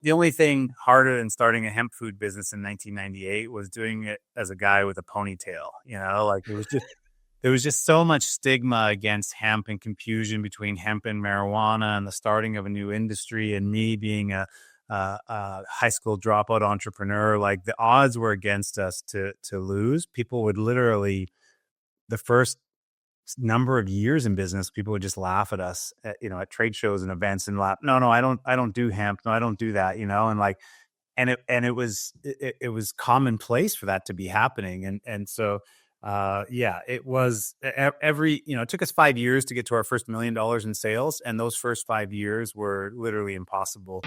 The only thing harder than starting a hemp food business in 1998 was doing it as a guy with a ponytail. Like there was just so much stigma against hemp and confusion between hemp and marijuana and the starting of a new industry. And me being a high school dropout entrepreneur, like the odds were against us to lose. People would literally, the first number of years in business, people would just laugh at us at trade shows and events and laugh. No, I don't do hemp. No, I don't do that, and like, it was commonplace for that to be happening. So yeah, it was it took us 5 years to get to our first $1 million in sales. And those first 5 years were literally impossible.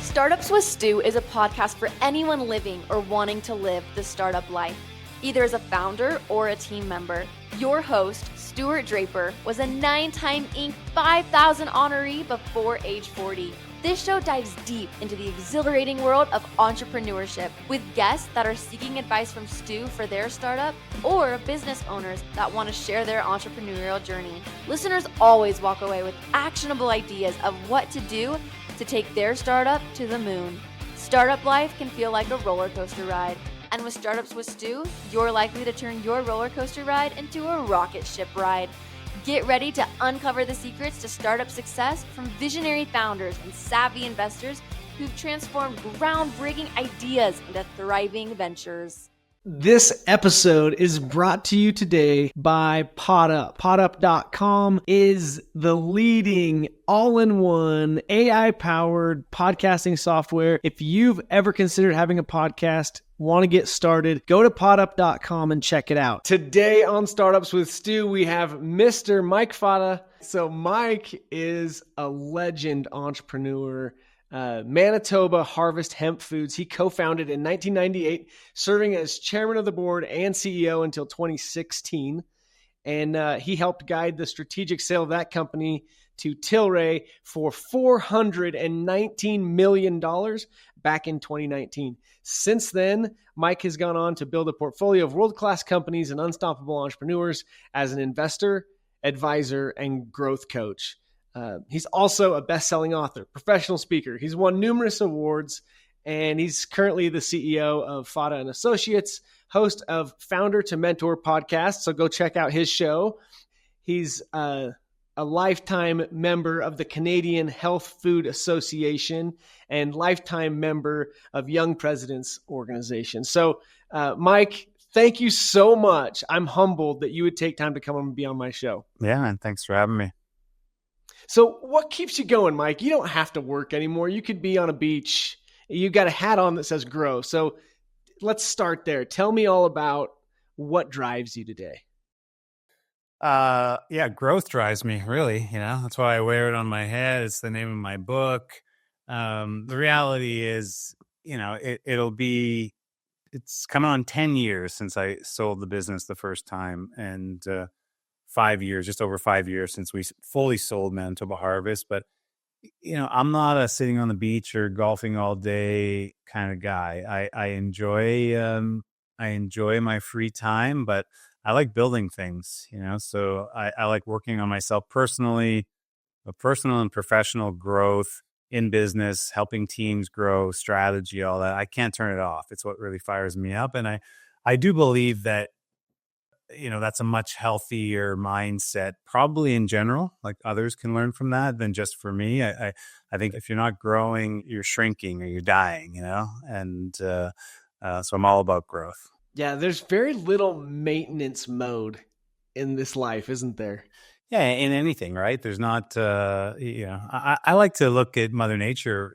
Startups with Stu is a podcast for anyone living or wanting to live the startup life, either as a founder or a team member. Your host, Stuart Draper, was a 9-time Inc. 5000 honoree before age 40. This show dives deep into the exhilarating world of entrepreneurship with guests that are seeking advice from Stu for their startup or business owners that want to share their entrepreneurial journey. Listeners always walk away with actionable ideas of what to do to take their startup to the moon. Startup life can feel like a roller coaster ride. And with Startups with Stu, you're likely to turn your roller coaster ride into a rocket ship ride. Get ready to uncover the secrets to startup success from visionary founders and savvy investors who've transformed groundbreaking ideas into thriving ventures. This episode is brought to you today by PodUp. PodUp.com is the leading all-in-one AI-powered podcasting software. If you've ever considered having a podcast, want to get started, go to PodUp.com and check it out. Today on Startups with Stu, we have Mr. Mike Fata. So Mike is a legend entrepreneur. Manitoba Harvest Hemp Foods. He co-founded in 1998, serving as chairman of the board and CEO until 2016. And he helped guide the strategic sale of that company to Tilray for $419 million back in 2019. Since then, Mike has gone on to build a portfolio of world-class companies and unstoppable entrepreneurs as an investor, advisor, and growth coach. He's also a best-selling author, professional speaker. He's won numerous awards, and he's currently the CEO of Fata and Associates, host of Founder to Mentor podcast. So go check out his show. He's a lifetime member of the Canadian Health Food Association and lifetime member of Young Presidents Organization. So, Mike, thank you so much. I'm humbled that you would take time to come and be on my show. Yeah, man. Thanks for having me. So what keeps you going, Mike? You don't have to work anymore. You could be on a beach. You got a hat on that says grow. So let's start there. Tell me all about what drives you today. Yeah, growth drives me, really. That's why I wear it on my head. It's the name of my book. The reality is, it's coming on 10 years since I sold the business the first time. And, 5 years, just over 5 years since we fully sold Manitoba Harvest. But, I'm not a sitting on the beach or golfing all day kind of guy. I enjoy my free time, but I like building things, so I like working on myself personally, personal and professional growth in business, helping teams grow, strategy, all that. I can't turn it off. It's what really fires me up. And I do believe that, that's a much healthier mindset, probably in general. Like others can learn from that than just for me. I think if you're not growing, you're shrinking or you're dying, and so I'm all about growth. Yeah, there's very little maintenance mode in this life, isn't there? Yeah, in anything, right? There's not, I like to look at Mother Nature,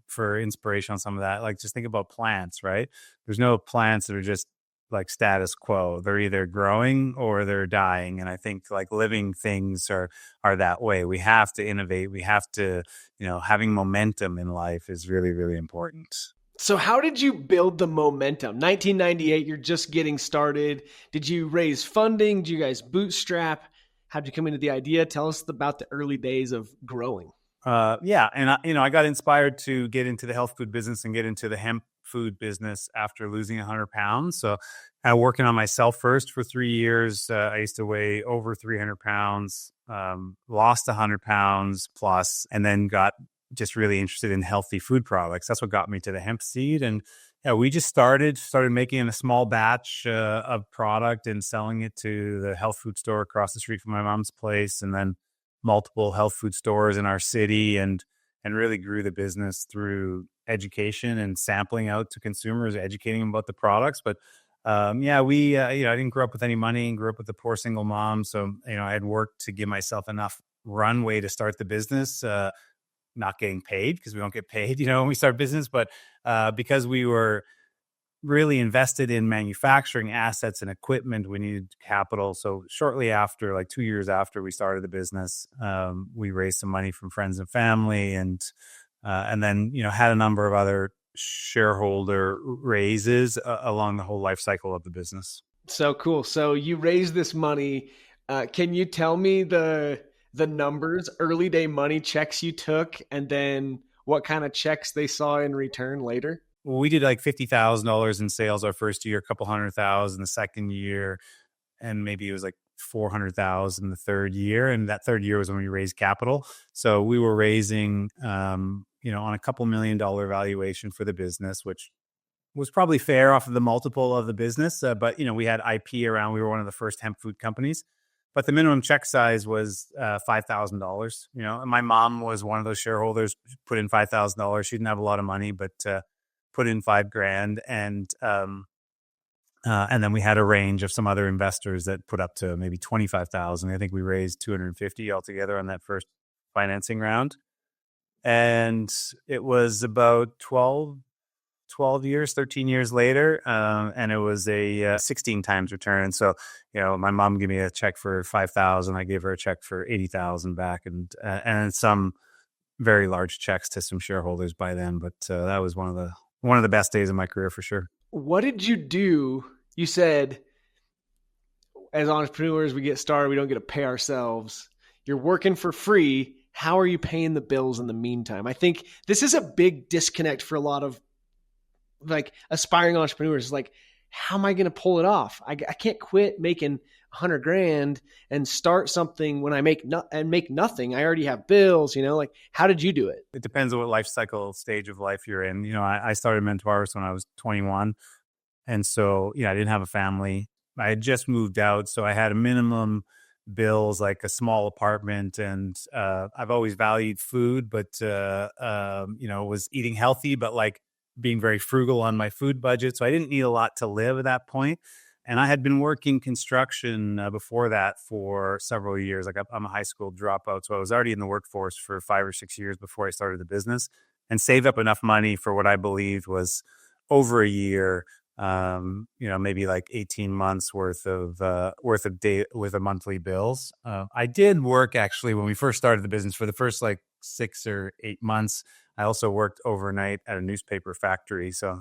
for inspiration on some of that. Like just think about plants, right? There's no plants that are just like status quo. They're either growing or they're dying. And I think like living things are that way. We have to innovate. We have to, having momentum in life is really, really important. So how did you build the momentum? 1998, you're just getting started. Did you raise funding? Did you guys bootstrap? How did you come into the idea? Tell us about the early days of growing. Yeah. And I got inspired to get into the health food business and get into the hemp food business after losing 100 pounds. So working on myself first for 3 years. I used to weigh over 300 pounds. lost 100 pounds plus, and then got just really interested in healthy food products. That's what got me to the hemp seed. And yeah, we just started making a small batch of product and selling it to the health food store across the street from my mom's place, and then multiple health food stores in our city, and really grew the business through education and sampling out to consumers, educating them about the products. But yeah, we I didn't grow up with any money, and grew up with a poor single mom, so I had worked to give myself enough runway to start the business. Not getting paid, because we don't get paid, when we start business, but because we were really invested in manufacturing assets and equipment, we needed capital. So shortly after, like 2 years after we started the business, we raised some money from friends and family, and then had a number of other shareholder raises along the whole life cycle of the business. So cool. So you raised this money. Can you tell me the numbers, early day money checks you took, and then what kind of checks they saw in return later? Well, we did like $50,000 in sales our first year, a couple $100,000 the second year, and maybe it was like $400,000 the third year. And that third year was when we raised capital. So we were raising, on a couple $1 million valuation for the business, which was probably fair off of the multiple of the business. But we had IP around. We were one of the first hemp food companies. But the minimum check size was $5,000. And my mom was one of those shareholders, put in $5,000. She didn't have a lot of money, but put in $5,000, and then we had a range of some other investors that put up to maybe $25,000. I think we raised $250 altogether on that first financing round, and it was about 13 years later, and it was a 16 times return. So, my mom gave me a check for $5,000. I gave her a check for $80,000 back, and some very large checks to some shareholders by then. But that was one of the best days of my career for sure. What did you do? You said, as entrepreneurs, we get started, we don't get to pay ourselves. You're working for free. How are you paying the bills in the meantime? I think this is a big disconnect for a lot of like aspiring entrepreneurs. Like, how am I going to pull it off? I can't quit making $100,000 and start something when I make nothing. I already have bills, like, how did you do it? It depends on what life cycle stage of life you're in. I started Manitoba Harvest when I was 21. And so, I didn't have a family. I had just moved out. So I had a minimum bills, like a small apartment. And I've always valued food, but, was eating healthy, but like being very frugal on my food budget. So I didn't need a lot to live at that point. And I had been working construction before that for several years. Like, I'm a high school dropout. So I was already in the workforce for 5 or 6 years before I started the business, and saved up enough money for what I believed was over a year, maybe like 18 months worth of monthly bills. I did work actually when we first started the business for the first like 6 or 8 months. I also worked overnight at a newspaper factory. So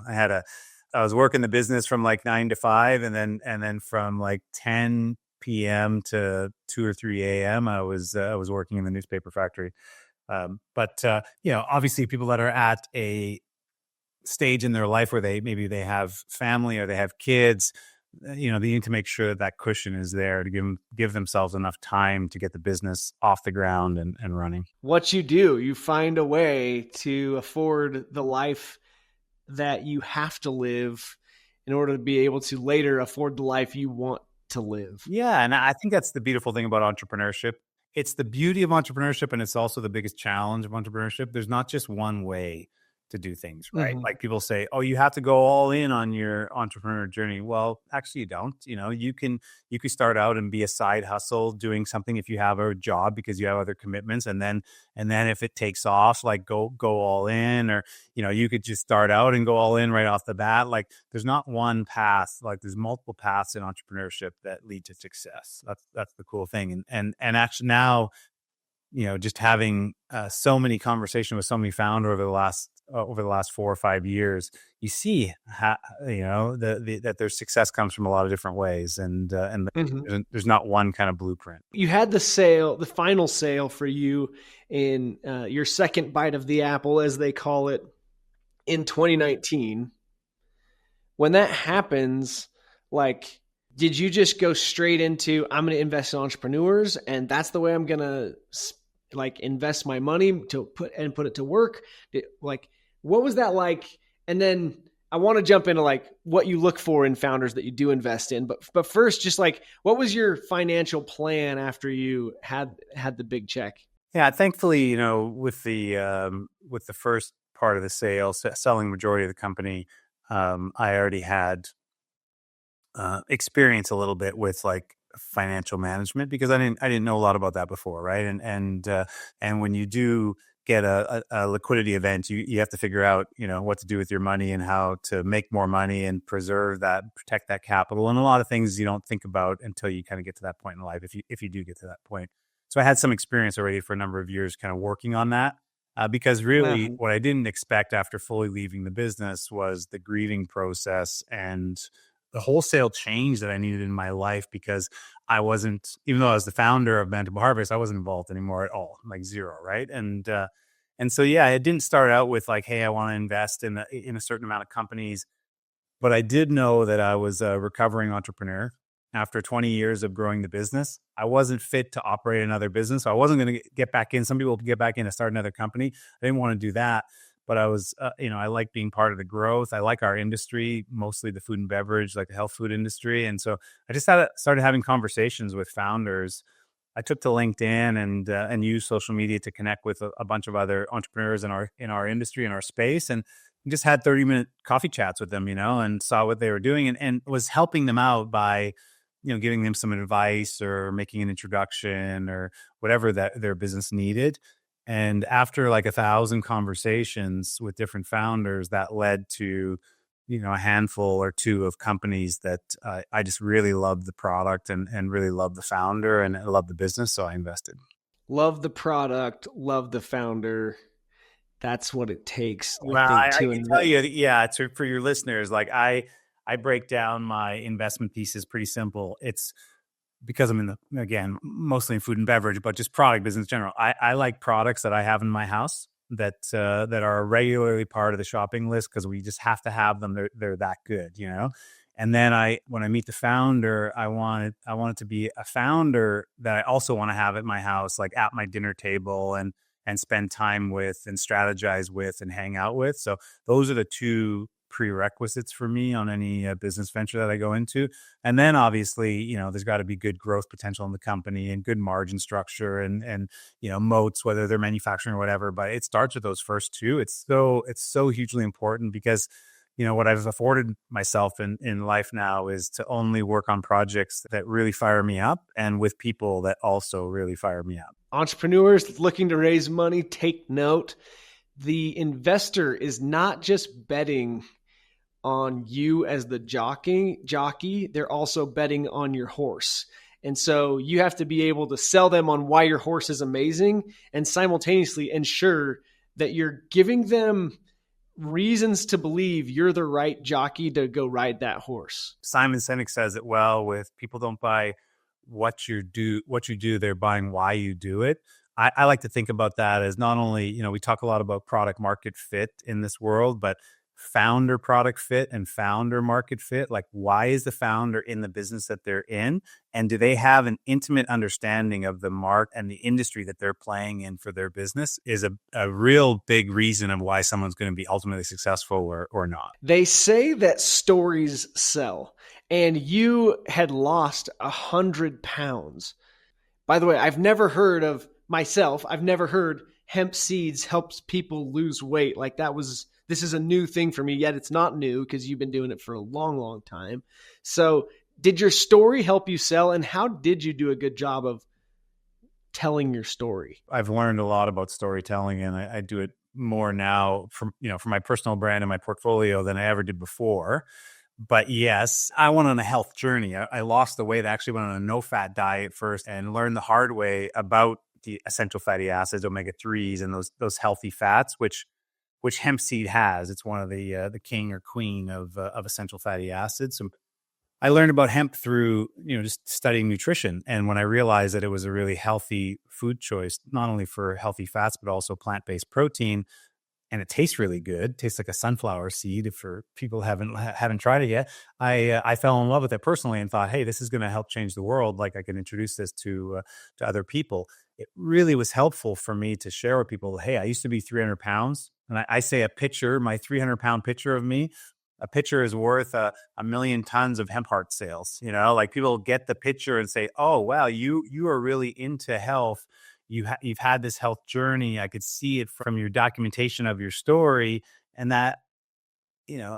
I was working the business from like 9 to 5, and then from like 10 p.m. to 2 or 3 a.m. I was working in the newspaper factory. But obviously people that are at a stage in their life where they have family or they have kids, they need to make sure that cushion is there to give themselves enough time to get the business off the ground and running. What you find a way to afford the life that you have to live in order to be able to later afford the life you want to live. Yeah. And I think that's the beautiful thing about entrepreneurship. It's the beauty of entrepreneurship, and it's also the biggest challenge of entrepreneurship. There's not just one way to do things, right? Mm-hmm. Like, people say, oh, you have to go all in on your entrepreneur journey. Well, actually you don't. You can start out and be a side hustle doing something if you have a job, because you have other commitments, and then if it takes off, like go all in. Or you could just start out and go all in right off the bat. Like, there's not one path. Like, there's multiple paths in entrepreneurship that lead to success. That's the cool thing. And actually now, just having so many conversations with so many founders over the last 4 or 5 years, you see how, that their success comes from a lot of different ways, and Mm-hmm. there's not one kind of blueprint. You had the final sale for you in your second bite of the apple, as they call it, in 2019. When that happens, like, Did you just go straight into, I'm going to invest in entrepreneurs and that's the way I'm going to like invest my money to put it to work? Like, what was that like? And then I want to jump into like what you look for in founders that you do invest in. But first, just like, what was your financial plan after you had the big check? Yeah, thankfully, with the first part of the sale, selling majority of the company, I already had experience a little bit with like financial management because I didn't know a lot about that before, right? And when you do get a liquidity event, you have to figure out what to do with your money and how to make more money and preserve that, protect that capital, and a lot of things you don't think about until you kind of get to that point in life. If you do get to that point, so I had some experience already for a number of years, kind of working on that. Because really, what I didn't expect after fully leaving the business was the grieving process and the wholesale change that I needed in my life because I wasn't, even though I was the founder of Manitoba Harvest, I wasn't involved anymore at all, like zero, right? And so yeah, it didn't start out with like, hey, I want to invest in a certain amount of companies, but I did know that I was a recovering entrepreneur. After 20 years of growing the business, I wasn't fit to operate another business. So I wasn't going to get back in. Some people get back in to start another company. I didn't want to do that. But I was, I like being part of the growth. I like our industry, mostly the food and beverage, like the health food industry. And so I just started having conversations with founders. I took to LinkedIn and used social media to connect with a bunch of other entrepreneurs in our industry, in our space, and just had 30-minute coffee chats with them, and saw what they were doing and was helping them out by giving them some advice or making an introduction or whatever that their business needed. And after like 1,000 conversations with different founders, that led to, a handful or two of companies that I just really loved the product and really loved the founder and I loved the business. So I invested. Love the product, love the founder. That's what it takes. Well, I can tell you, yeah, for your listeners, like I break down my investment thesis pretty simple. It's because I'm mostly in food and beverage, but just product business in general. I like products that I have in my house that are regularly part of the shopping list because we just have to have them. They're that good, And then when I meet the founder, I want it to be a founder that I also want to have at my house, like at my dinner table and spend time with and strategize with and hang out with. So those are the two prerequisites for me on any business venture that I go into. And then obviously, there's got to be good growth potential in the company and good margin structure and moats, whether they're manufacturing or whatever. But it starts with those first two. It's so hugely important because what I've afforded myself in life now is to only work on projects that really fire me up and with people that also really fire me up. Entrepreneurs looking to raise money, take note. The investor is not just betting on you as the jockey, they're also betting on your horse. And so you have to be able to sell them on why your horse is amazing and simultaneously ensure that you're giving them reasons to believe you're the right jockey to go ride that horse. Simon Sinek says it well with people don't buy what you do, they're buying why you do it. I like to think about that as not only, we talk a lot about product market fit in this world, but founder product fit and founder market fit. Like, why is the founder in the business that they're in? And do they have an intimate understanding of the market and the industry that they're playing in for their business is a real big reason of why someone's going to be ultimately successful or not. They say that stories sell, and you had lost 100 pounds. By the way, I've never heard hemp seeds helps people lose weight. Like this is a new thing for me, yet it's not new because you've been doing it for a long, long time. So did your story help you sell? And how did you do a good job of telling your story? I've learned a lot about storytelling and I do it more now for my personal brand and my portfolio than I ever did before. But yes, I went on a health journey. I lost the weight. I actually went on a no-fat diet first and learned the hard way about the essential fatty acids, omega-3s, and those healthy fats, which hemp seed has. It's one of the king or queen of essential fatty acids. So I learned about hemp through just studying nutrition, and when I realized that it was a really healthy food choice, not only for healthy fats but also plant-based protein, and it tastes really good. It tastes like a sunflower seed. For people haven't tried it yet, I fell in love with it personally and thought, hey, this is going to help change the world. Like I can introduce this to other people. It really was helpful for me to share with people. Hey, I used to be 300 pounds, and I say a picture, my 300-pound picture of me. A picture is worth a million tons of hemp heart sales. Like people get the picture and say, "Oh, wow, you are really into health. You've had this health journey. I could see it from your documentation of your story." And that,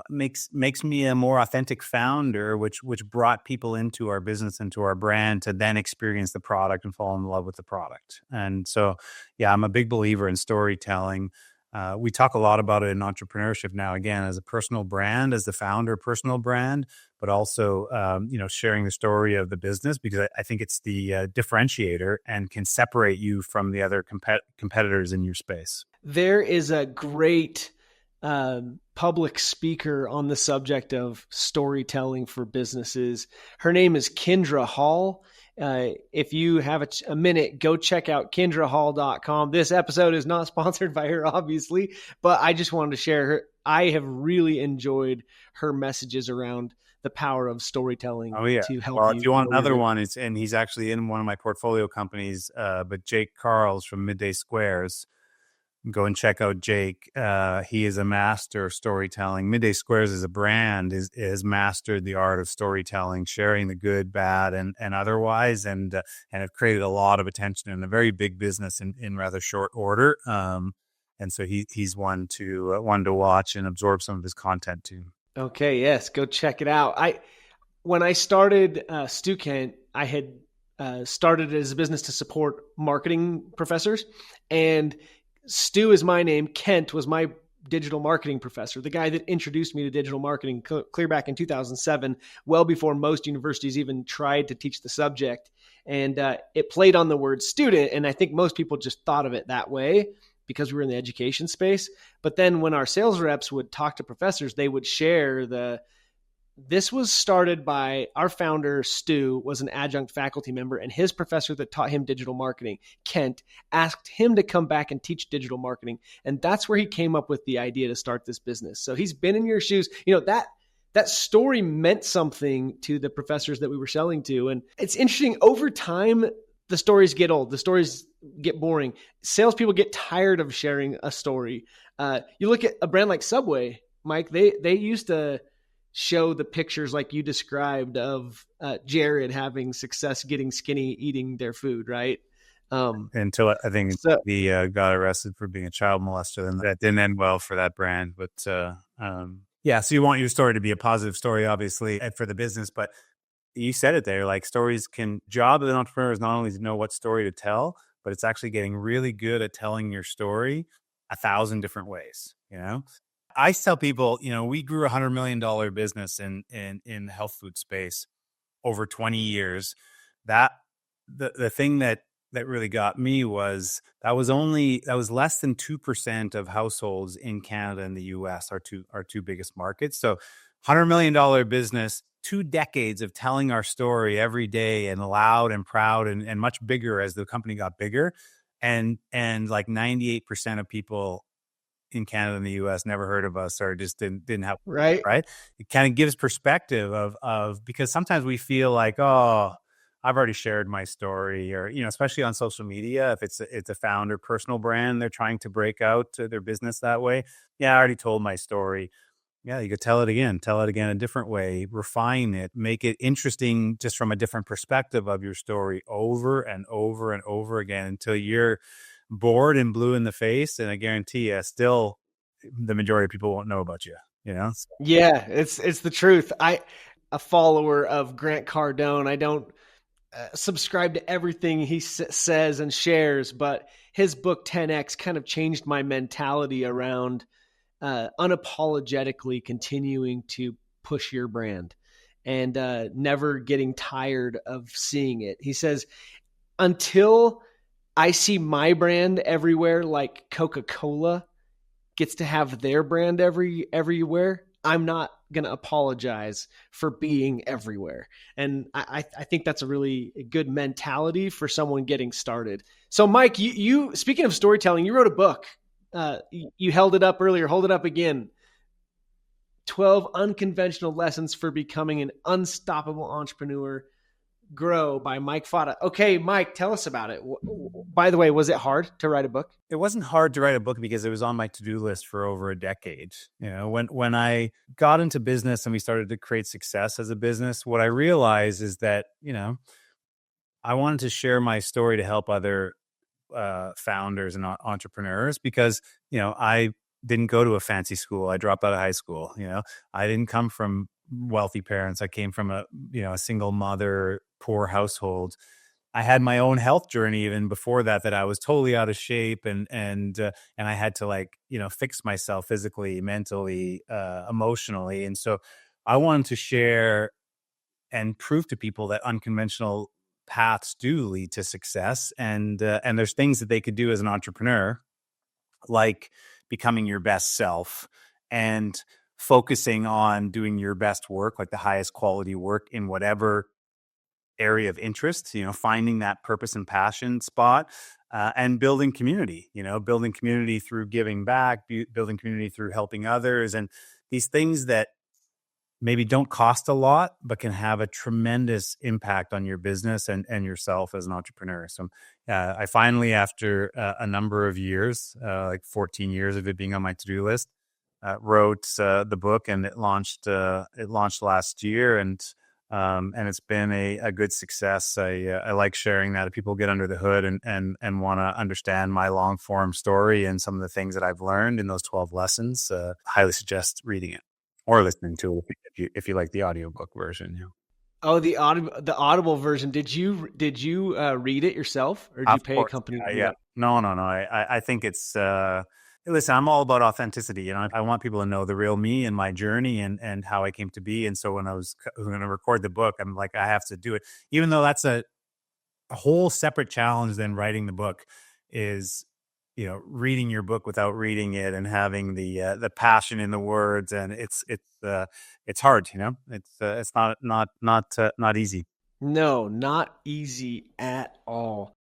makes me a more authentic founder, which brought people into our business, into our brand, to then experience the product and fall in love with the product. And so, yeah, I'm a big believer in storytelling. We talk a lot about it in entrepreneurship now, again, as a personal brand, as the founder, personal brand, but also, sharing the story of the business, because I think it's the differentiator and can separate you from the other competitors in your space. There is a great public speaker on the subject of storytelling for businesses. Her name is Kendra Hall. If you have a minute, go check out kendrahall.com. This episode is not sponsored by her, obviously, but I just wanted to share her. I have really enjoyed her messages around the power of storytelling to help Well, if you want another one, and he's actually in one of my portfolio companies, but Jake Carls from Midday Squares. Go and check out Jake. He is a master of storytelling. Midday Squares as a brand is mastered the art of storytelling, sharing the good, bad, and otherwise, and have created a lot of attention in a very big business in rather short order. And so he's one to watch and absorb some of his content too. Okay, yes, go check it out. When I started Stu Kent, I had started as a business to support marketing professors, and Stu is my name. Kent was my digital marketing professor, the guy that introduced me to digital marketing clear back in 2007, well before most universities even tried to teach the subject. And it played on the word student. And I think most people just thought of it that way because we were in the education space. But then when our sales reps would talk to professors, they would share this was started by our founder, Stu, was an adjunct faculty member, and his professor that taught him digital marketing, Kent, asked him to come back and teach digital marketing. And that's where he came up with the idea to start this business. So he's been in your shoes. That story meant something to the professors that we were selling to. And it's interesting, over time, the stories get old. The stories get boring. Salespeople get tired of sharing a story. You look at a brand like Subway, Mike, they used to show the pictures like you described of Jared having success getting skinny eating their food, right? Until I think he got arrested for being a child molester, and that didn't end well for that brand. But so you want your story to be a positive story, obviously, for the business. But you said it there, like job of an entrepreneur is not only to know what story to tell, but it's actually getting really good at telling your story 1,000 different ways, I tell people, we grew $100 million business in the health food space over 20 years. That the thing that really got me was that was less than 2% of households in Canada and the US, our two biggest markets. So $100 million business, 2 decades of telling our story every day, and loud and proud and much bigger as the company got bigger. And like 98% of people in Canada and the US never heard of us, or just didn't have, right? It kind of gives perspective of because sometimes we feel like, oh, I've already shared my story, or, especially on social media, if it's a founder personal brand, they're trying to break out to their business that way. Yeah, I already told my story. Yeah, you could tell it again a different way, refine it, make it interesting just from a different perspective of your story over and over and over again until you're bored and blue in the face. And I guarantee you, still the majority of people won't know about you, So. Yeah, it's the truth. A follower of Grant Cardone. I don't subscribe to everything he says and shares, but his book 10X kind of changed my mentality around unapologetically continuing to push your brand and never getting tired of seeing it. He says, until I see my brand everywhere, like Coca-Cola gets to have their brand everywhere, I'm not going to apologize for being everywhere. And I think that's a really good mentality for someone getting started. So Mike, you speaking of storytelling, you wrote a book You held it up earlier. Hold it up again. 12 unconventional lessons for becoming an unstoppable entrepreneur. Grow by Mike Fata. Okay, Mike, tell us about it. By the way, was it hard to write a book? It wasn't hard to write a book because it was on my to-do list for over a decade. When I got into business and we started to create success as a business, what I realized is that, I wanted to share my story to help other founders and entrepreneurs because, I didn't go to a fancy school. I dropped out of high school. I didn't come from wealthy parents. I came from a single mother, poor household. I had my own health journey even before that I was totally out of shape and I had to fix myself physically, mentally, emotionally. And so I wanted to share and prove to people that unconventional paths do lead to success, and there's things that they could do as an entrepreneur, like becoming your best self and focusing on doing your best work, like the highest quality work in whatever area of interest, finding that purpose and passion spot, and building community, building community through giving back, building community through helping others. And these things that maybe don't cost a lot, but can have a tremendous impact on your business and yourself as an entrepreneur. So I finally, after a number of years, like 14 years of it being on my to-do list, wrote the book, and it launched last year. And it's been a good success. I like sharing that. If people get under the hood and want to understand my long form story and some of the things that I've learned in those 12 lessons, highly suggest reading it or listening to it if you like the audiobook version. Oh, the Audible version. Did you read it yourself, or did you pay a company? Yeah. No. I think it's. Listen, I'm all about authenticity. I want people to know the real me and my journey and how I came to be. And so when I was going to record the book, I'm like, I have to do it, even though that's a whole separate challenge than writing the book. Is reading your book without reading it and having the passion in the words, and it's hard. It's not easy. No, not easy at all.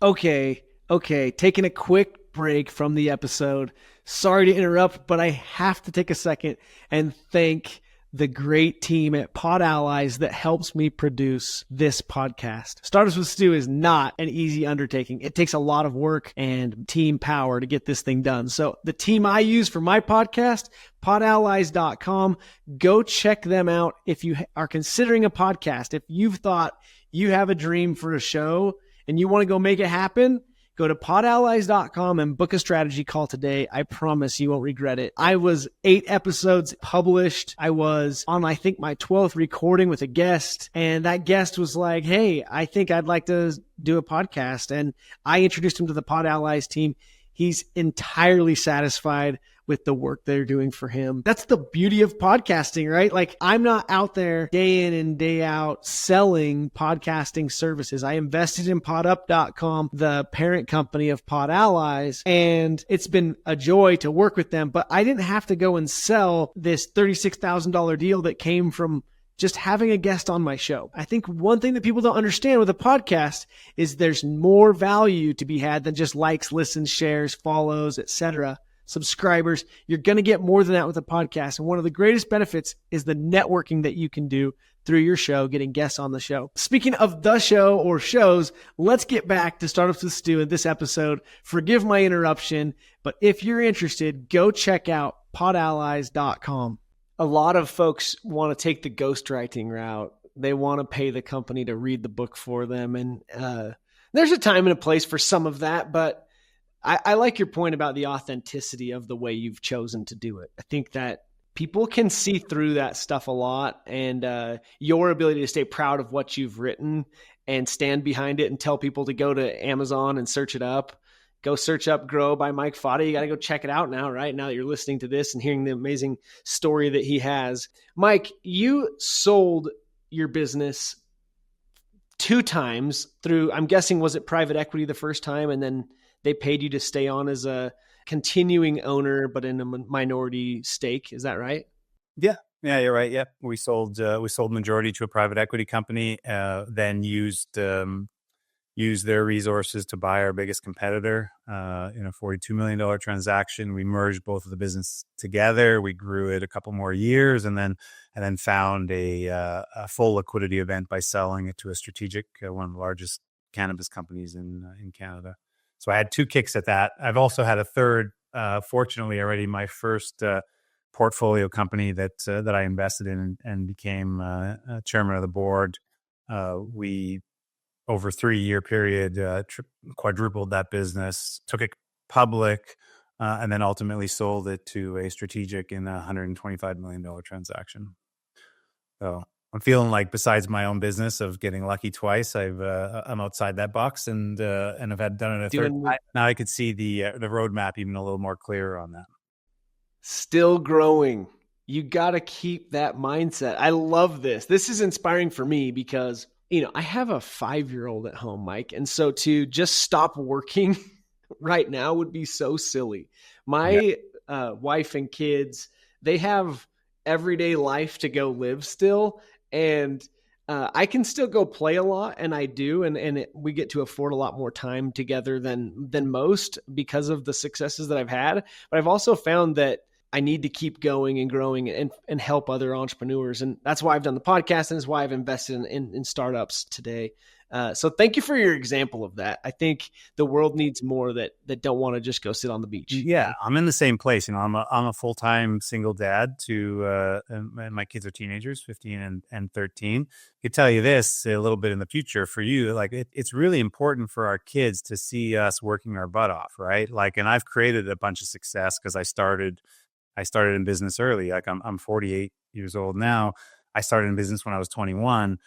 Okay. Taking a quick break from the episode. Sorry to interrupt, but I have to take a second and thank the great team at Pod Allies that helps me produce this podcast. Startups with Stu is not an easy undertaking. It takes a lot of work and team power to get this thing done. So the team I use for my podcast, podallies.com, go check them out if you are considering a podcast. If you've thought you have a dream for a show and you want to go make it happen, go to podallies.com and book a strategy call today. I promise you won't regret it. I was 8 episodes published. I was on, I think, my 12th recording with a guest. And that guest was like, hey, I think I'd like to do a podcast. And I introduced him to the Pod Allies team. He's entirely satisfied with the work they're doing for him. That's the beauty of podcasting, right? Like, I'm not out there day in and day out selling podcasting services. I invested in podup.com, the parent company of Pod Allies, and it's been a joy to work with them. But I didn't have to go and sell this $36,000 deal that came from just having a guest on my show. I think one thing that people don't understand with a podcast is there's more value to be had than just likes, listens, shares, follows, etc., subscribers. You're going to get more than that with a podcast. And one of the greatest benefits is the networking that you can do through your show, getting guests on the show. Speaking of the show or shows, let's get back to Startups with Stu in this episode. Forgive my interruption, but if you're interested, go check out podallies.com. A lot of folks want to take the ghostwriting route. They want to pay the company to read the book for them. And there's a time and a place for some of that, but I like your point about the authenticity of the way you've chosen to do it. I think that people can see through that stuff a lot, and your ability to stay proud of what you've written and stand behind it and tell people to go to Amazon and search it up. Go search up Grow by Mike Fata. You got to go check it out now, right? Now that you're listening to this and hearing the amazing story that he has. Mike, you sold your business 2 times through, I'm guessing, was it private equity the first time, and then they paid you to stay on as a continuing owner, but in a minority stake. Is that right? Yeah, you're right. Yeah, we sold majority to a private equity company, then used used their resources to buy our biggest competitor in a $42 million transaction. We merged both of the business together. We grew it a couple more years, and then found a full liquidity event by selling it to a strategic, one of the largest cannabis companies in Canada. So I had two kicks at that. I've also had a third, fortunately already, my first portfolio company that I invested in and became chairman of the board. We, over a 3-year period, quadrupled that business, took it public, and then ultimately sold it to a strategic in a $125 million transaction. So I'm feeling like, besides my own business of getting lucky twice, I'm outside that box, and I've done it a third time. Now I could see the roadmap even a little more clear on that. Still growing. You got to keep that mindset. I love this. This is inspiring for me because, I have a 5-year-old at home, Mike. And so to just stop working right now would be so silly. My wife and kids, they have everyday life to go live still. And I can still go play a lot, and I do. And we get to afford a lot more time together than most because of the successes that I've had. But I've also found that I need to keep going and growing and help other entrepreneurs. And that's why I've done the podcast, and that's why I've invested in startups today. So thank you for your example of that. I think the world needs more that don't want to just go sit on the beach. Yeah, I'm in the same place. I'm a full-time single dad to, and my kids are teenagers, 15 and 13. I could tell you this a little bit in the future for you, like it's really important for our kids to see us working our butt off, right? Like, and I've created a bunch of success because I started in business early. Like I'm 48 years old now. I started in business when I was 21.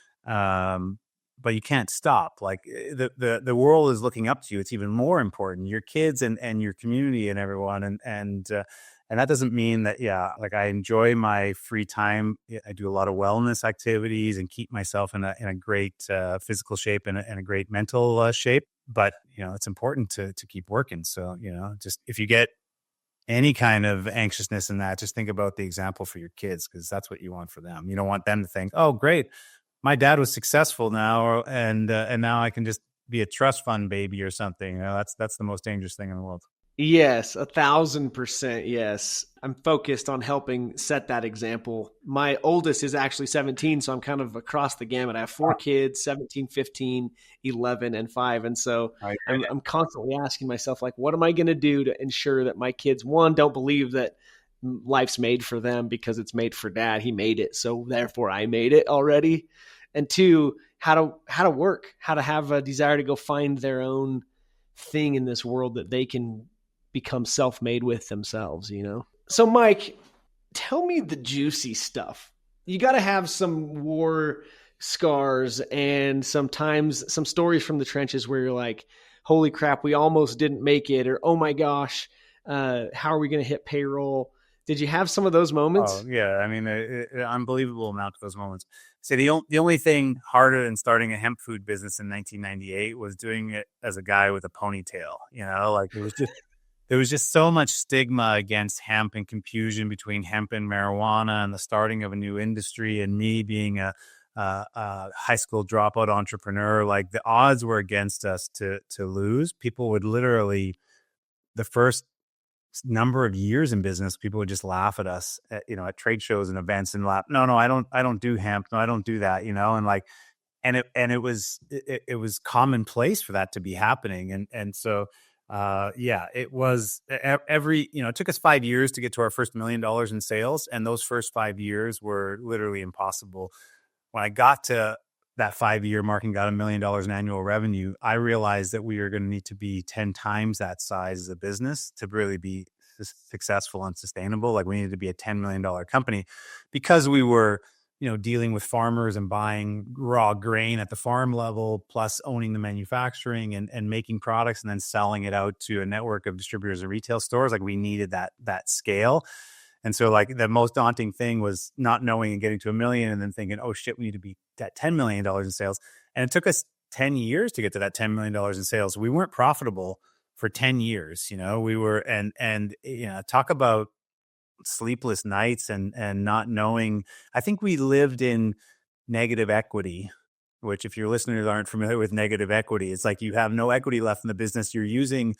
But you can't stop. Like the world is looking up to you. It's even more important. Your kids and your community and everyone. And that doesn't mean that, like I enjoy my free time. I do a lot of wellness activities and keep myself in a great physical shape and a great mental shape. But, it's important to keep working. So, just if you get any kind of anxiousness in that, just think about the example for your kids, because that's what you want for them. You don't want them to think, oh, great, my dad was successful now, and now I can just be a trust fund baby or something. That's the most dangerous thing in the world. Yes, 1,000%. Yes. I'm focused on helping set that example. My oldest is actually 17, so I'm kind of across the gamut. I have 4 kids, 17, 15, 11, and 5. And so I'm constantly asking myself, like, what am I going to do to ensure that my kids, one, don't believe that life's made for them because it's made for dad. He made it, so therefore I made it already. And 2, how to work, how to have a desire to go find their own thing in this world that they can become self-made with themselves, So Mike, tell me the juicy stuff. You got to have some war scars and sometimes some stories from the trenches where you're like, holy crap, we almost didn't make it, or, oh my gosh, how are we going to hit payroll? Did you have some of those moments? Oh, yeah. I mean, an unbelievable amount of those moments. So the only thing harder than starting a hemp food business in 1998 was doing it as a guy with a ponytail. Like there was just so much stigma against hemp and confusion between hemp and marijuana and the starting of a new industry, and me being a high school dropout entrepreneur. Like the odds were against us to lose. People would literally, the first number of years in business, people would just laugh at us at trade shows and events and laugh. No, I don't do hemp. No, I don't do that. And like, and it was commonplace for that to be happening. And so, it was it took us 5 years to get to our first $1 million in sales. And those first 5 years were literally impossible. When I got to that 5-year mark and got $1 million in annual revenue, I realized that we were going to need to be 10 times that size as a business to really be successful and sustainable. Like we needed to be a $10 million company, because we were, dealing with farmers and buying raw grain at the farm level, plus owning the manufacturing and making products and then selling it out to a network of distributors and retail stores. Like we needed that scale. And so like the most daunting thing was not knowing and getting to $1 million and then thinking, oh shit, we need to be at $10 million in sales. And it took us 10 years to get to that $10 million in sales. We weren't profitable for 10 years. We were, and talk about sleepless nights and not knowing. I think we lived in negative equity which if your listeners aren't familiar with negative equity, it's like you have no equity left in the business. You're using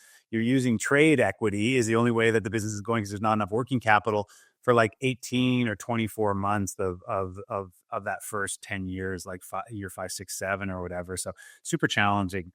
trade equity is the only way that the business is going because there's not enough working capital for like 18 or 24 months of that first 10 years, like year 5, 6, 7 or whatever. So super challenging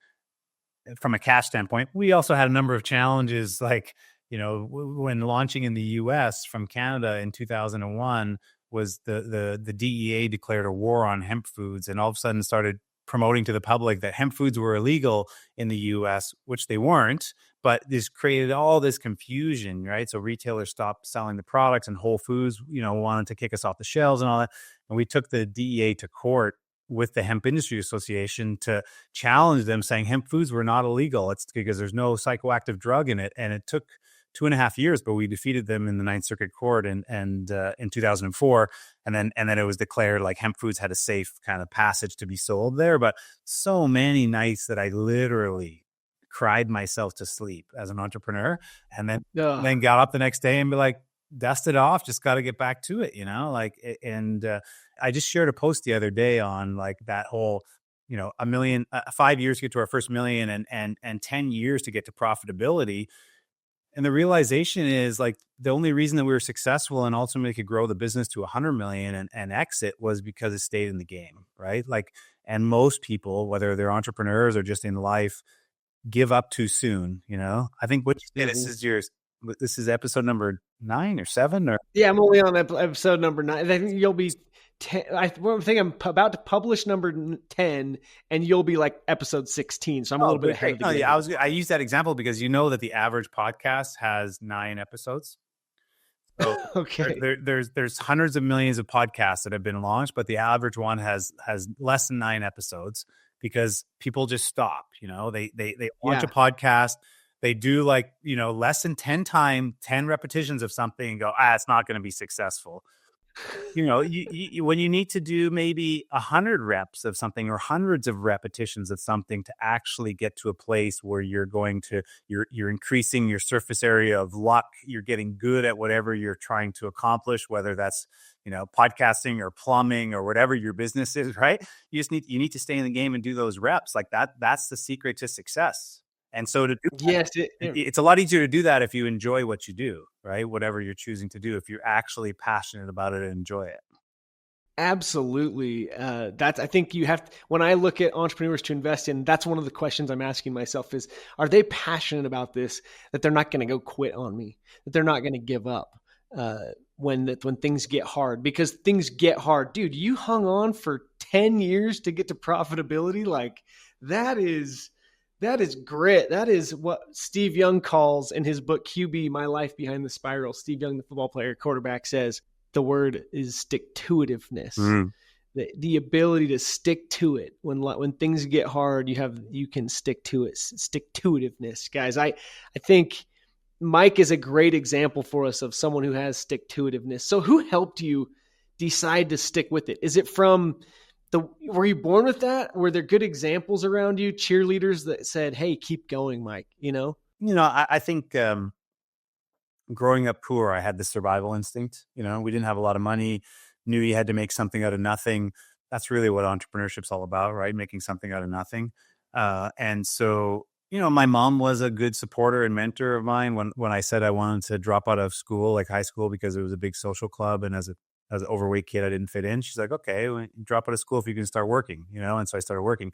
from a cash standpoint. We also had a number of challenges, like, when launching in the US from Canada in 2001 was the DEA declared a war on hemp foods and all of a sudden started promoting to the public that hemp foods were illegal in the US, which they weren't, but this created all this confusion, right? So retailers stopped selling the products and Whole Foods, wanted to kick us off the shelves and all that. And we took the DEA to court with the Hemp Industry Association to challenge them, saying hemp foods were not illegal. It's because there's no psychoactive drug in it. And it took 2.5 years, but we defeated them in the Ninth Circuit Court and in 2004, and then it was declared like hemp foods had a safe kind of passage to be sold there. But so many nights that I literally cried myself to sleep as an entrepreneur, and then got up the next day and be like, dust it off, just got to get back to it, I just shared a post the other day on like that whole, a million, 5 years to get to our first million and 10 years to get to profitability. And the realization is like the only reason that we were successful and ultimately could grow the business to 100 million and exit was because it stayed in the game, right? Like, and most people, whether they're entrepreneurs or just in life, give up too soon. I think what you did, this is episode number 9 or 7 or yeah, I'm only on episode number 9. I think you'll be 10. I think I'm about to publish number 10, and you'll be like episode 16. So I'm a little bit ahead of the game. Yeah, I use that example because that the average podcast has 9 episodes. So okay, there's hundreds of millions of podcasts that have been launched, but the average one has less than 9 episodes because people just stop. They launch a podcast. They do like, less than 10 repetitions of something and go, it's not going to be successful. When you need to do maybe 100 reps of something or hundreds of repetitions of something to actually get to a place where you're increasing your surface area of luck, you're getting good at whatever you're trying to accomplish, whether that's, podcasting or plumbing or whatever your business is, right? You need to stay in the game and do those reps like that. That's the secret to success. And so to do that, it's a lot easier to do that if you enjoy what you do, right? Whatever you're choosing to do, if you're actually passionate about it and enjoy it. Absolutely. I think you have to, when I look at entrepreneurs to invest in, that's one of the questions I'm asking myself is, are they passionate about this, that they're not going to go quit on me, that they're not going to give up when things get hard? Because things get hard. Dude, you hung on for 10 years to get to profitability. Like that is grit. That is what Steve Young calls in his book, QB, My Life Behind the Spiral. Steve Young, the football player, quarterback, says the word is stick-to-itiveness. The ability to stick to it. When things get hard, you can stick to it. Stick-to-itiveness. Guys, I think Mike is a great example for us of someone who has stick-to-itiveness. So who helped you decide to stick with it? Is it from were you born with that? Were there good examples around you, cheerleaders that said, hey, keep going, Mike? I think growing up poor, I had the survival instinct. We didn't have a lot of money, knew you had to make something out of nothing. That's really what entrepreneurship's all about, right? Making something out of nothing. And so, my mom was a good supporter and mentor of mine when I said I wanted to drop out of school, like high school, because it was a big social club. And as an overweight kid, I didn't fit in. She's like, okay, well, drop out of school if you can start working, And so I started working.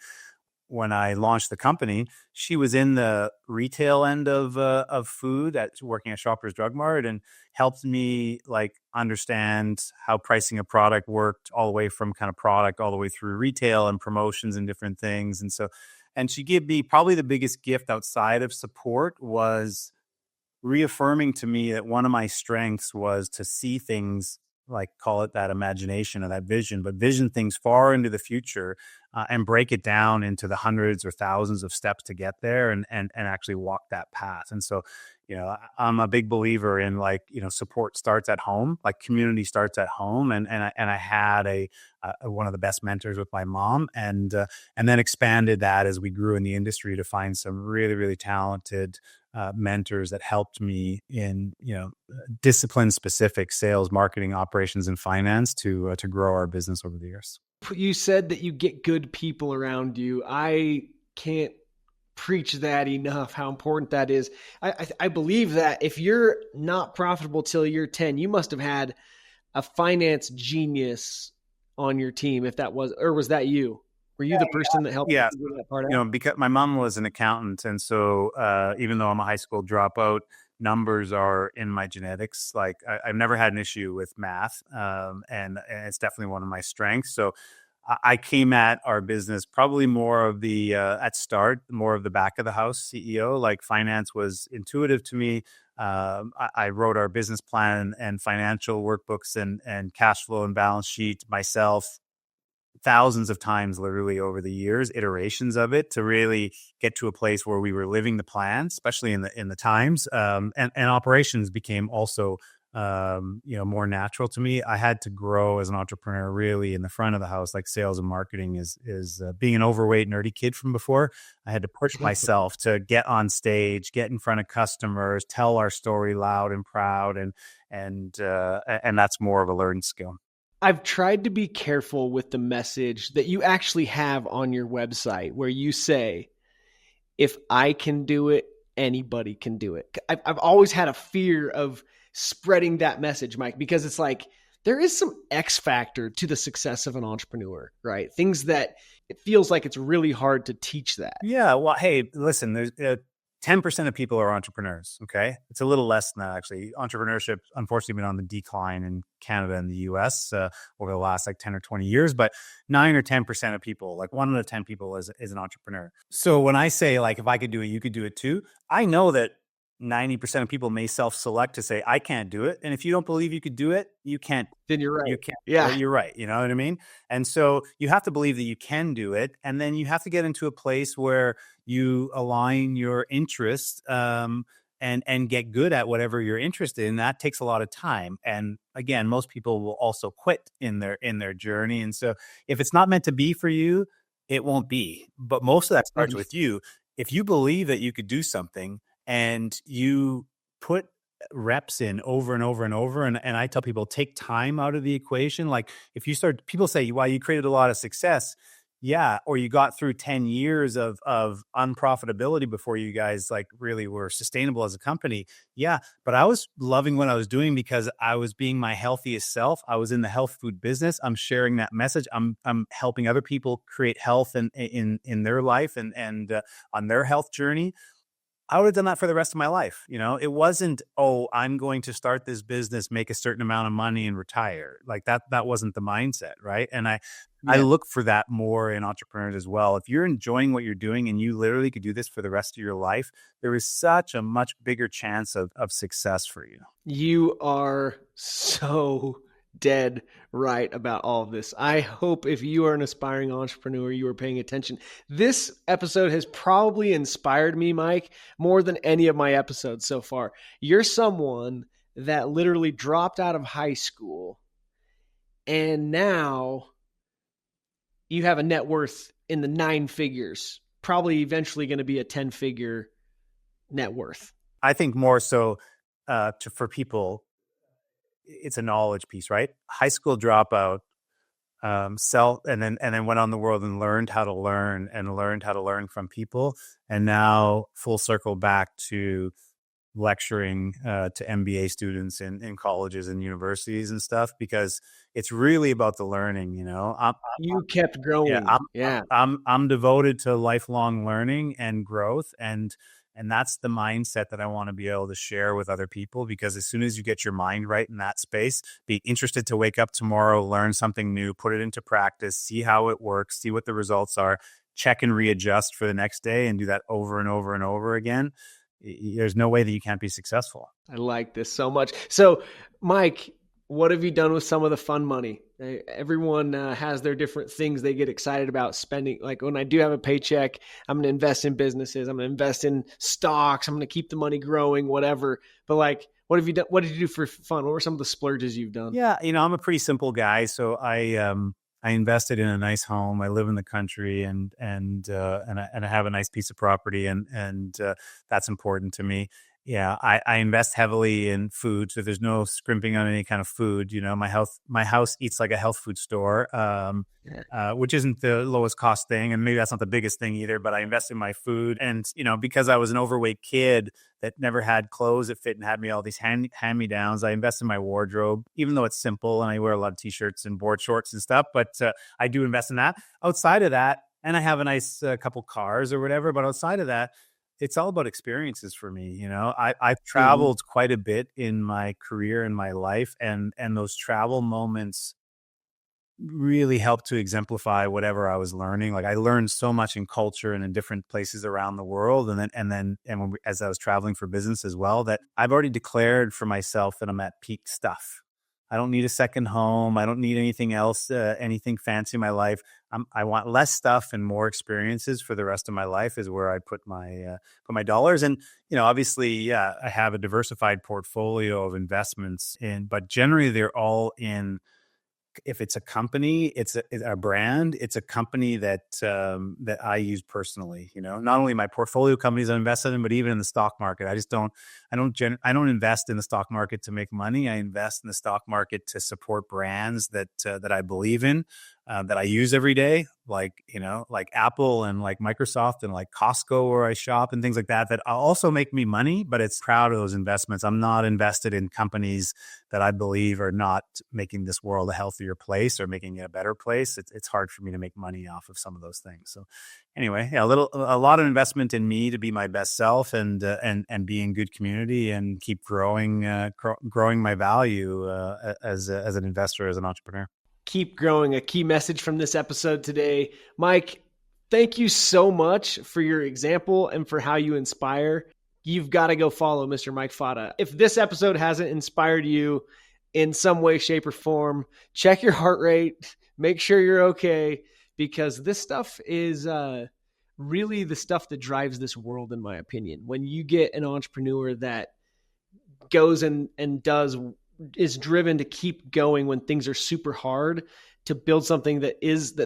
When I launched the company, she was in the retail end of food, working at Shoppers Drug Mart, and helped me like understand how pricing a product worked, all the way from kind of product all the way through retail and promotions and different things. And she gave me probably the biggest gift outside of support was reaffirming to me that one of my strengths was to see things, like call it that imagination or that vision, but vision things far into the future and break it down into the hundreds or thousands of steps to get there and actually walk that path. And so, I'm a big believer in support starts at home, like community starts at home. And I had one of the best mentors with my mom and then expanded that as we grew in the industry to find some really, really talented mentors that helped me in, discipline specific sales, marketing, operations, and finance to grow our business over the years. You said that you get good people around you. I can't preach that enough, how important that is. I believe that if you're not profitable till year 10, you must have had a finance genius on your team. If that was, or was that you? Were you the person that helped figure that part out? Because my mom was an accountant. And so even though I'm a high school dropout, numbers are in my genetics. Like I've never had an issue with math. And it's definitely one of my strengths. So I came at our business probably more of the at start, more of the back of the house CEO. Like finance was intuitive to me. I wrote our business plan and financial workbooks and cash flow and balance sheet myself thousands of times, literally over the years, iterations of it to really get to a place where we were living the plan, especially in the times. And operations became also more natural to me. I had to grow as an entrepreneur really in the front of the house, like sales and marketing is being an overweight, nerdy kid from before. I had to push myself to get on stage, get in front of customers, tell our story loud and proud. And that's more of a learned skill. I've tried to be careful with the message that you actually have on your website where you say, if I can do it, anybody can do it. I've always had a fear of spreading that message, Mike, because it's like there is some X factor to the success of an entrepreneur, right? Things that it feels like it's really hard to teach that. Yeah. Well, hey, listen, there's 10% of people are entrepreneurs. Okay. It's a little less than that, actually. Entrepreneurship, unfortunately, been on the decline in Canada and the US over the last like 10 or 20 years, but 9 or 10% of people, like 1 out of 10 people is an entrepreneur. So when I say like, if I could do it, you could do it too. I know that 90% of people may self-select to say, I can't do it. And if you don't believe you could do it, you can't. Then you're right. You can't. Yeah. You're right. You know what I mean? And so you have to believe that you can do it. And then you have to get into a place where you align your interests and get good at whatever you're interested in. That takes a lot of time. And again, most people will also quit in their journey. And so if it's not meant to be for you, it won't be. But most of that starts with you. If you believe that you could do something, and you put reps in over and over and over. And I tell people, take time out of the equation. Like if you start, people say, well, you created a lot of success. Yeah. Or you got through 10 years of unprofitability before you guys like really were sustainable as a company. Yeah. But I was loving what I was doing because I was being my healthiest self. I was in the health food business. I'm sharing that message. I'm helping other people create health in their life and on their health journey. I would have done that for the rest of my life. It wasn't, oh, I'm going to start this business, make a certain amount of money and retire. Like that wasn't the mindset. Right. And I look for that more in entrepreneurs as well. If you're enjoying what you're doing and you literally could do this for the rest of your life, there is such a much bigger chance of success for you. You are so dead right about all of this. I hope if you are an aspiring entrepreneur, you are paying attention. This episode has probably inspired me, Mike, more than any of my episodes so far. You're someone that literally dropped out of high school and now you have a net worth in the 9 figures, probably eventually going to be a 10-figure net worth. I think more so for people, it's a knowledge piece, right? High school dropout, and then went on the world and learned how to learn from people. And now full circle back to lecturing to MBA students in colleges and universities and stuff, because it's really about the learning, You kept growing. I'm devoted to lifelong learning and growth. And that's the mindset that I want to be able to share with other people, because as soon as you get your mind right in that space, be interested to wake up tomorrow, learn something new, put it into practice, see how it works, see what the results are, check and readjust for the next day and do that over and over and over again. There's no way that you can't be successful. I like this so much. So, Mike, what have you done with some of the fun money? Everyone has their different things they get excited about spending. Like when I do have a paycheck, I'm going to invest in businesses. I'm going to invest in stocks. I'm going to keep the money growing, whatever. But like, what have you done? What did you do for fun? What were some of the splurges you've done? Yeah. I'm a pretty simple guy. So I invested in a nice home. I live in the country and I have a nice piece of property and that's important to me. Yeah, I invest heavily in food, so there's no scrimping on any kind of food. My house eats like a health food store, which isn't the lowest cost thing, and maybe that's not the biggest thing either. But I invest in my food, and because I was an overweight kid that never had clothes that fit and had me all these hand me downs, I invest in my wardrobe, even though it's simple, and I wear a lot of t-shirts and board shorts and stuff. But I do invest in that. Outside of that, and I have a nice couple cars or whatever. But outside of that, it's all about experiences for me. I've traveled quite a bit in my career and my life, and those travel moments really helped to exemplify whatever I was learning. Like I learned so much in culture and in different places around the world. As I was traveling for business as well, that I've already declared for myself that I'm at peak stuff. I don't need a second home. I don't need anything else, anything fancy in my life. I want less stuff and more experiences for the rest of my life is where I put my dollars. And, obviously, yeah, I have a diversified portfolio of investments but generally they're all in. If it's a company, it's a brand, it's a company that I use personally. Not only my portfolio companies I invest in, but even in the stock market. I don't invest in the stock market to make money. I invest in the stock market to support brands that I believe in, that I use every day, like Apple and like Microsoft and like Costco where I shop and things like that also make me money, but it's proud of those investments. I'm not invested in companies that I believe are not making this world a healthier place or making it a better place. It's hard for me to make money off of some of those things. So anyway, yeah, a lot of investment in me to be my best self and be in good community and keep growing my value as an investor, as an entrepreneur. Keep growing, a key message from this episode today. Mike, thank you so much for your example and for how you inspire. You've got to go follow Mr. Mike Fata. If this episode hasn't inspired you in some way, shape, or form, check your heart rate, make sure you're okay, because this stuff is really the stuff that drives this world, in my opinion. When you get an entrepreneur that goes and is driven to keep going when things are super hard, to build something that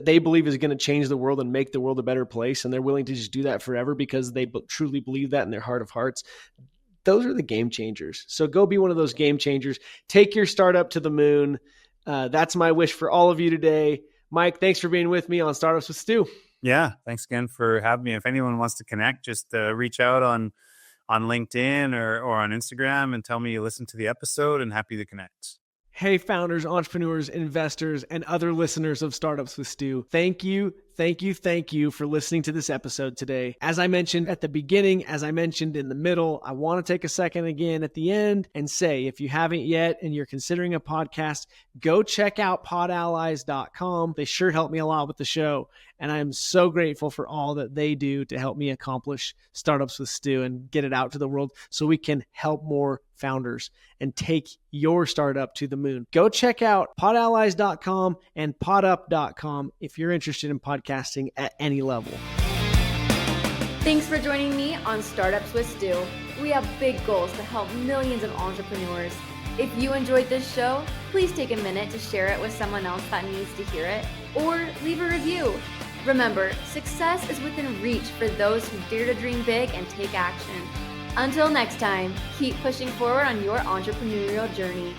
they believe is going to change the world and make the world a better place, and they're willing to just do that forever because they truly believe that in their heart of hearts. Those are the game changers. So go be one of those game changers. Take your startup to the moon. That's my wish for all of you today. Mike, thanks for being with me on Startups with Stu. Yeah, thanks again for having me. If anyone wants to connect, just reach out on LinkedIn or on Instagram and tell me you listened to the episode, and happy to connect. Hey, founders, entrepreneurs, investors, and other listeners of Startups with Stu. Thank you for listening to this episode today. As I mentioned at the beginning, as I mentioned in the middle, I want to take a second again at the end and say, if you haven't yet and you're considering a podcast, go check out podallies.com. They sure help me a lot with the show. And I am so grateful for all that they do to help me accomplish Startups with Stu and get it out to the world so we can help more founders and take your startup to the moon. Go check out podallies.com and podup.com if you're interested in podcasting at any level. Thanks for joining me on Startups with Stu. We have big goals to help millions of entrepreneurs. If you enjoyed this show, please take a minute to share it with someone else that needs to hear it, or leave a review. Remember, success is within reach for those who dare to dream big and take action. Until next time, keep pushing forward on your entrepreneurial journey.